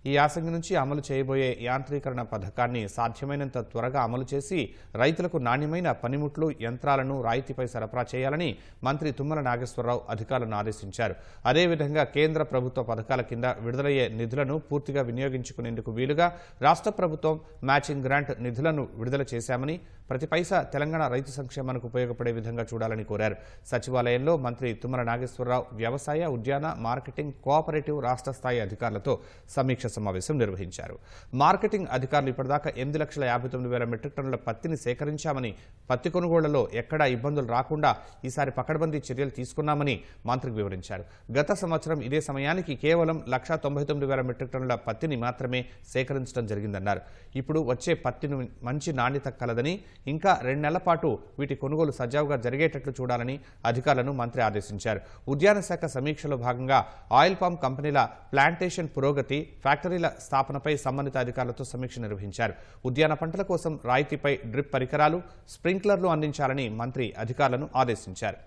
ఈ యాసంగి నుంచి అమలు చేయబోయే యాంత్రీకరణ పథకాన్ని సాధ్యమైనంత త్వరగా అమలు చేసి రైతులకు నాణ్యమైన పనిముట్లు యంత్రాలను రాయితీపై సరఫరా చేయాలని మంత్రి తుమ్మల నాగేశ్వరరావు అధికారులను ఆదేశించారు. అదేవిధంగా కేంద్ర ప్రభుత్వ పథకాల కింద విడుదలయ్యే నిధులను పూర్తిగా వినియోగించుకునేందుకు వీలుగా రాష్ట్ర ప్రభుత్వం మ్యాచింగ్ గ్రాంట్ నిధులను విడుదల చేశామని, ప్రతి పైసా తెలంగాణ రైతు సంక్షేమానికి ఉపయోగపడే విధంగా చూడాలని కోరారు. సచివాలయంలో మంత్రి తుమ్మల నాగేశ్వరరావు వ్యవసాయ, ఉద్యాన, మార్కెటింగ్, కోఆపరేటివ్ రాష్ట్ర స్థాయి అధికారులతో సమీక్ష సమావేశం నిర్వహించారు. మార్కెటింగ్ అధికారులు ఇప్పటిదాకా 8,59,000 మెట్రిక్ టన్నుల పత్తిని సేకరించామని, పత్తి కొనుగోళ్లలో ఎక్కడా ఇబ్బందులు రాకుండా ఈసారి పకడ్బందీ చర్యలు తీసుకున్నామని మంత్రికి వివరించారు. గత సంవత్సరం ఇదే సమయానికి కేవలం 1,99,000 మెట్రిక్ టన్నుల పత్తిని మాత్రమే సేకరించడం జరిగిందన్నారు. ఇప్పుడు వచ్చే పత్తిని మంచి నాణ్యత కలదని, ఇంకా 2 నెలల పాటు వీటి కొనుగోలు సజావుగా జరిగేటట్లు చూడాలని అధికారులను మంత్రి ఆదేశించారు. ఉద్యాన శాఖ సమీక్షలో భాగంగా ఆయిల్ పామ్ కంపెనీల ప్లాంటేషన్ పురోగతి, ఫ్యాక్టరీల స్థాపనపై సంబంధిత అధికారులతో సమీక్ష నిర్వహించారు. ఉద్యాన పంటల కోసం రాయితీపై డ్రిప్ పరికరాలు, స్ప్రింక్లర్లు అందించాలని మంత్రి అధికారులను ఆదేశించారు.